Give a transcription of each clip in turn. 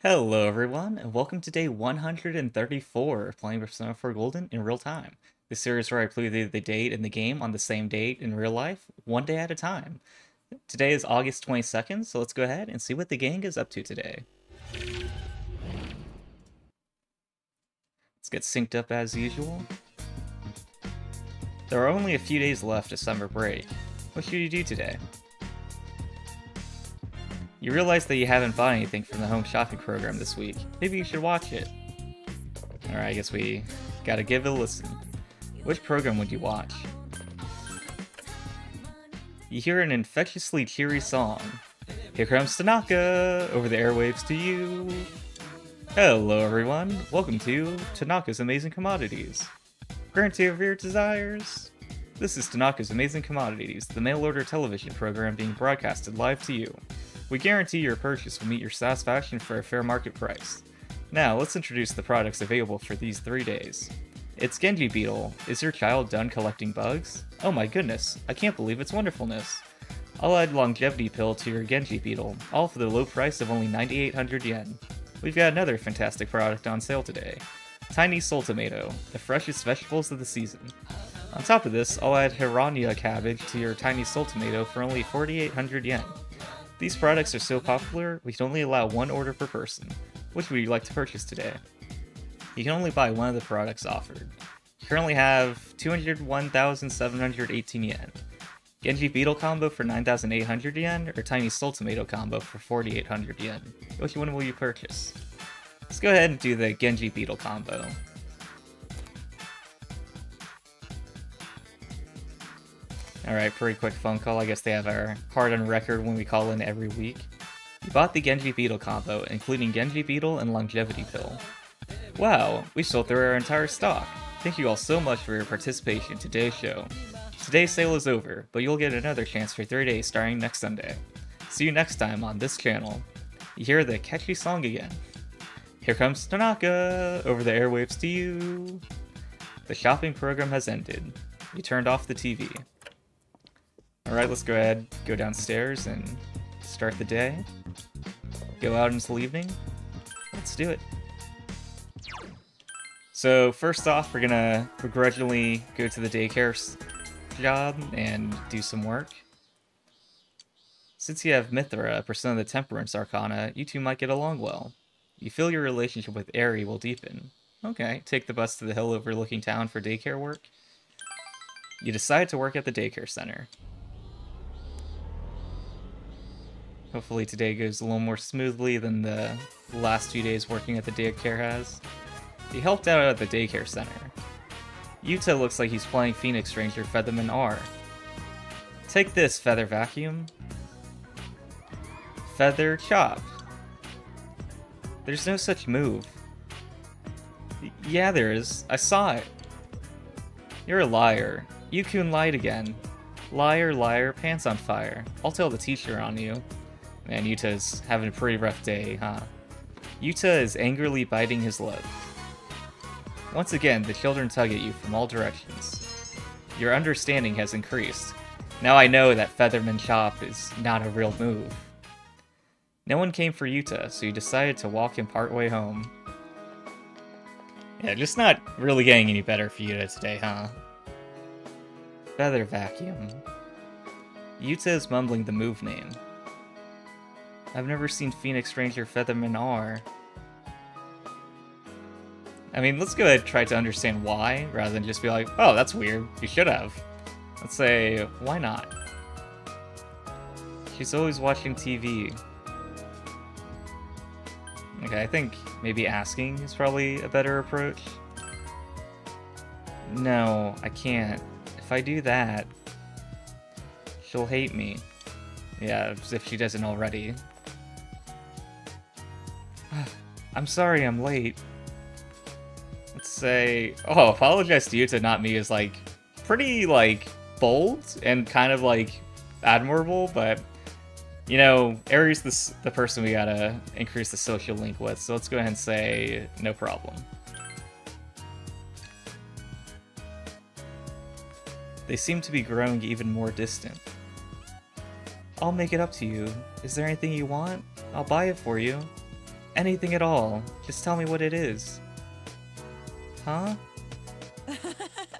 Hello everyone, and welcome to day 134 of playing Persona 4 Golden in real time. The series where I play the date and the game on the same date in real life, one day at a time. Today is August 22nd, so let's go ahead and see what the gang is up to today. Let's get synced up as usual. There are only a few days left of summer break. What should you do today? You realize that you haven't bought anything from the home shopping program this week. Maybe you should watch it. Alright, I guess we gotta give it a listen. Which program would you watch? You hear an infectiously cheery song. Here comes Tanaka, over the airwaves to you. Hello everyone, welcome to Tanaka's Amazing Commodities. Grant you of your desires. This is Tanaka's Amazing Commodities, the mail-order television program being broadcasted live to you. We guarantee your purchase will meet your satisfaction for a fair market price. Now, let's introduce the products available for these 3 days. It's Genji Beetle. Is your child done collecting bugs? Oh my goodness, I can't believe its wonderfulness. I'll add Longevity Pill to your Genji Beetle, all for the low price of only 9,800 yen. We've got another fantastic product on sale today. Tiny Soul Tomato, the freshest vegetables of the season. On top of this, I'll add Hiranya Cabbage to your Tiny Soul Tomato for only 4,800 yen. These products are so popular, we can only allow one order per person. Which would you like to purchase today? You can only buy one of the products offered. You currently have 201,718 yen. Genji Beetle combo for 9,800 yen, or Tiny Soul Tomato combo for 4,800 yen. Which one will you purchase? Let's go ahead and do the Genji Beetle combo. Alright, pretty quick phone call. I guess they have our card on record when we call in every week. You bought the Genji Beetle combo, including Genji Beetle and Longevity Pill. Wow, we sold through our entire stock. Thank you all so much for your participation in today's show. Today's sale is over, but you'll get another chance for 3 days starting next Sunday. See you next time on this channel. You hear the catchy song again. Here comes Tanaka, over the airwaves to you. The shopping program has ended. You turned off the TV. Alright, let's go ahead, go downstairs and start the day. Go out until evening. Let's do it. So first off, we're gonna begrudgingly go to the daycare job and do some work. Since you have Mithra, a Persona of the Temperance Arcana, you two might get along well. You feel your relationship with Eri will deepen. Okay, take the bus to the hill overlooking town for daycare work. You decide to work at the daycare center. Hopefully today goes a little more smoothly than the last few days working at the daycare has. He helped out at the daycare center. Yuuta looks like he's playing Phoenix Ranger Featherman R. Take this, Feather Vacuum. Feather Chop. There's no such move. Yeah, there is. I saw it. You're a liar. You-kun lied again. Liar, liar, pants on fire. I'll tell the teacher on you. Man, Yuta's having a pretty rough day, huh? Yuuta is angrily biting his lip. Once again, the children tug at you from all directions. Your understanding has increased. Now I know that Featherman Chop is not a real move. No one came for Yuuta, so you decided to walk him partway home. Yeah, just not really getting any better for Yuuta today, huh? Feather Vacuum. Yuuta is mumbling the move name. I've never seen Phoenix Ranger Featherman R. I mean, let's go ahead and try to understand why, rather than just be like, oh, that's weird, you should have. Let's say, why not? She's always watching TV. Okay, I think maybe asking is probably a better approach. No, I can't. If I do that, she'll hate me. Yeah, as if she doesn't already. I'm sorry I'm late. Let's say... Oh, apologize to Yuuta, not me, is, like, pretty, like, bold and kind of, like, admirable, but, you know, Eri's the person we gotta increase the social link with, so let's go ahead and say no problem. They seem to be growing even more distant. I'll make it up to you. Is there anything you want? I'll buy it for you. Anything at all. Just tell me what it is. Huh?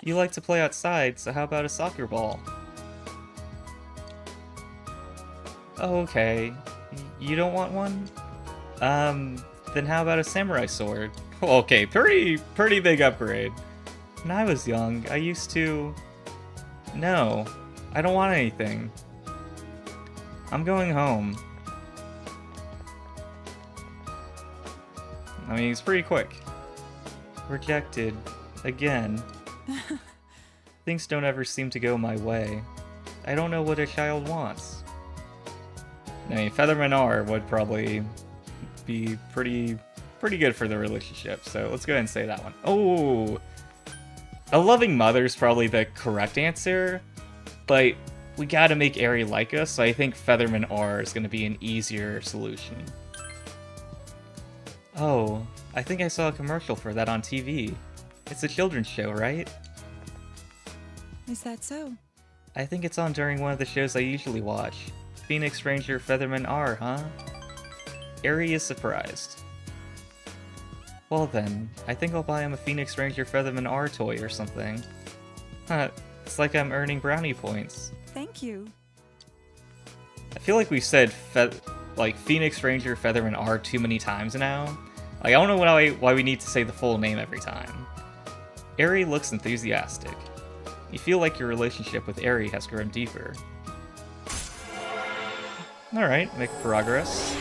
You like to play outside, so how about a soccer ball? Oh, okay. You don't want one? Then how about a samurai sword? Okay, pretty big upgrade. When I was young, I used to... No, I don't want anything. I'm going home. I mean, it's pretty quick. Rejected. Again. Things don't ever seem to go my way. I don't know what a child wants. I mean, Featherman R would probably be pretty good for the relationship, so let's go ahead and say that one. Oh! A loving mother is probably the correct answer, but we gotta make Eri like us, so I think Featherman R is gonna be an easier solution. Oh, I think I saw a commercial for that on TV. It's a children's show, right? Is that so? I think it's on during one of the shows I usually watch. Phoenix Ranger Featherman R, huh? Eri is surprised. Well then, I think I'll buy him a Phoenix Ranger Featherman R toy or something. Huh, it's like I'm earning brownie points. Thank you. I feel like we've said Phoenix Ranger Featherman R too many times now. Like, I don't know why we need to say the full name every time. Eri looks enthusiastic. You feel like your relationship with Eri has grown deeper. Alright, make progress.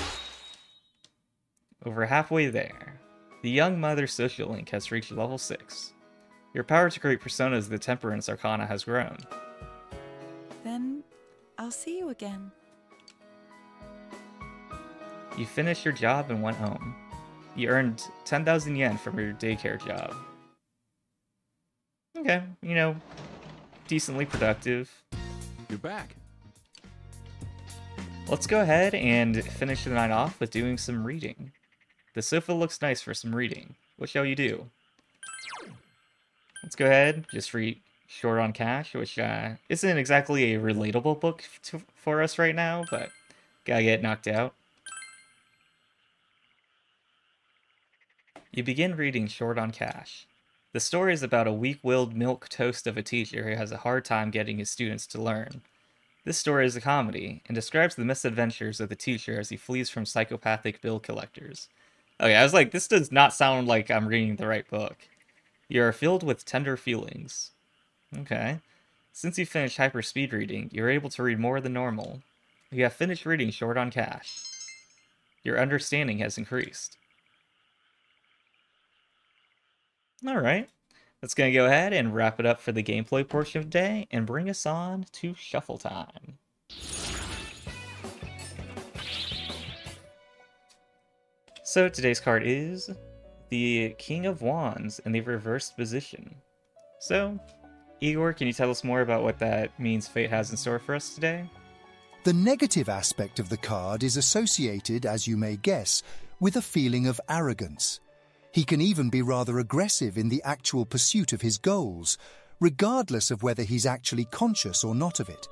Over halfway there. The young mother social link has reached level 6. Your power to create personas of the Temperance Arcana has grown. Then, I'll see you again. You finished your job and went home. You earned 10,000 yen from your daycare job. Okay, you know, decently productive. You're back. Let's go ahead and finish the night off with doing some reading. The sofa looks nice for some reading. What shall you do? Let's go ahead, just read Short on Cash, which isn't exactly a relatable book for us right now, but gotta get knocked out. You begin reading Short on Cash. The story is about a weak-willed milk toast of a teacher who has a hard time getting his students to learn. This story is a comedy, and describes the misadventures of the teacher as he flees from psychopathic bill collectors. Okay, I was like, this does not sound like I'm reading the right book. You are filled with tender feelings. Okay. Since you finished hyper-speed reading, you're able to read more than normal. You have finished reading Short on Cash. Your understanding has increased. Alright. That's going to go ahead and wrap it up for the gameplay portion of the day, and bring us on to shuffle time. So today's card is the King of Wands in the reversed position. So, Igor, can you tell us more about what that means fate has in store for us today? The negative aspect of the card is associated, as you may guess, with a feeling of arrogance. He can even be rather aggressive in the actual pursuit of his goals, regardless of whether he's actually conscious or not of it.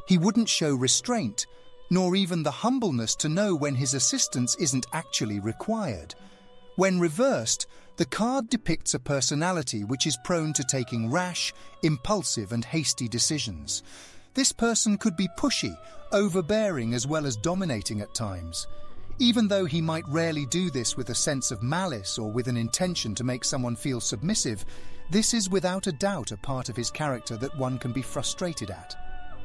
He wouldn't show restraint, nor even the humbleness to know when his assistance isn't actually required. When reversed, the card depicts a personality which is prone to taking rash, impulsive and hasty decisions. This person could be pushy, overbearing as well as dominating at times. Even though he might rarely do this with a sense of malice or with an intention to make someone feel submissive, this is without a doubt a part of his character that one can be frustrated at.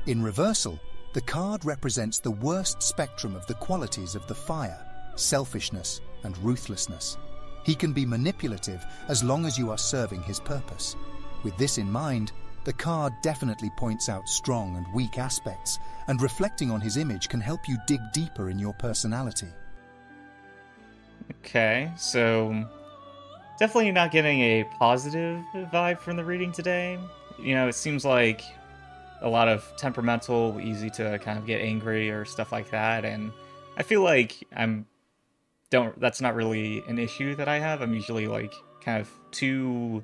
In reversal, the card represents the worst spectrum of the qualities of the fire, selfishness and ruthlessness. He can be manipulative as long as you are serving his purpose. With this in mind, the card definitely points out strong and weak aspects, and reflecting on his image can help you dig deeper in your personality. Okay, so definitely not getting a positive vibe from the reading today. You know, it seems like a lot of temperamental, easy to kind of get angry or stuff like that, and I feel like that's not really an issue that I have. I'm usually like kind of too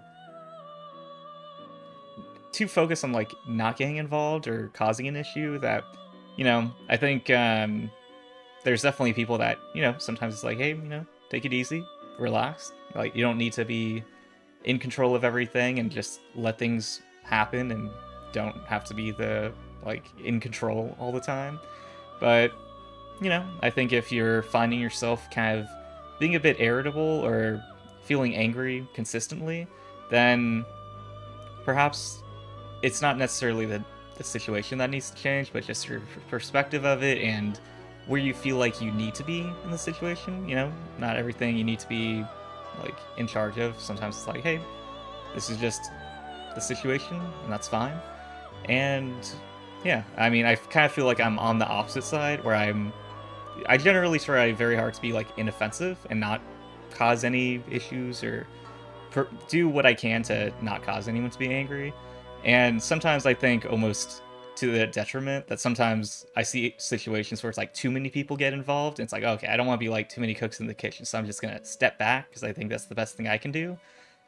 focused on like not getting involved or causing an issue that, you know, I think there's definitely people that, you know, sometimes it's like, hey, you know, take it easy, relax. Like, you don't need to be in control of everything, and just let things happen, and don't have to be the, like, in control all the time. But, you know, I think if you're finding yourself kind of being a bit irritable or feeling angry consistently, then perhaps it's not necessarily the situation that needs to change, but just your perspective of it and where you feel like you need to be in the situation. You know, not everything you need to be, like, in charge of. Sometimes it's like, hey, this is just the situation, and that's fine. And yeah, I mean, I kind of feel like I'm on the opposite side, where I generally try very hard to be, like, inoffensive and not cause any issues, or do what I can to not cause anyone to be angry. And sometimes I think almost to the detriment that sometimes I see situations where it's like too many people get involved, and it's like, okay, I don't want to be like too many cooks in the kitchen, so I'm just gonna step back because I think that's the best thing I can do.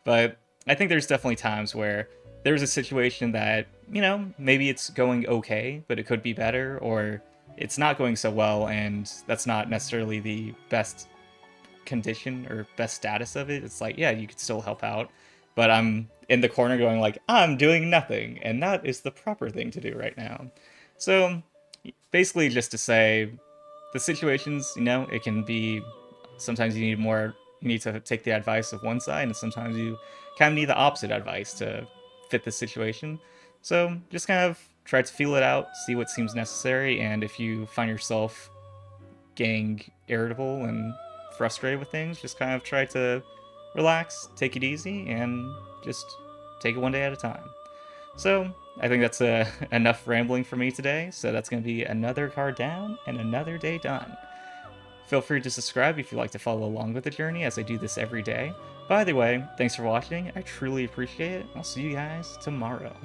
But I think there's definitely times where there's a situation that, you know, maybe it's going okay, but it could be better, or it's not going so well, and that's not necessarily the best condition or best status of it. It's like, yeah, you could still help out, but I'm in the corner going like, I'm doing nothing, and that is the proper thing to do right now. So basically just to say, the situations, you know, it can be, sometimes you need to take the advice of one side, and sometimes you kind of need the opposite advice to fit the situation. So just kind of try to feel it out, see what seems necessary, and if you find yourself getting irritable and frustrated with things, just kind of try to relax, take it easy, and just take it one day at a time. So I think that's enough rambling for me today, so that's going to be another card down and another day done. Feel free to subscribe if you'd like to follow along with the journey, as I do this every day. By the way, thanks for watching, I truly appreciate it. I'll see you guys tomorrow.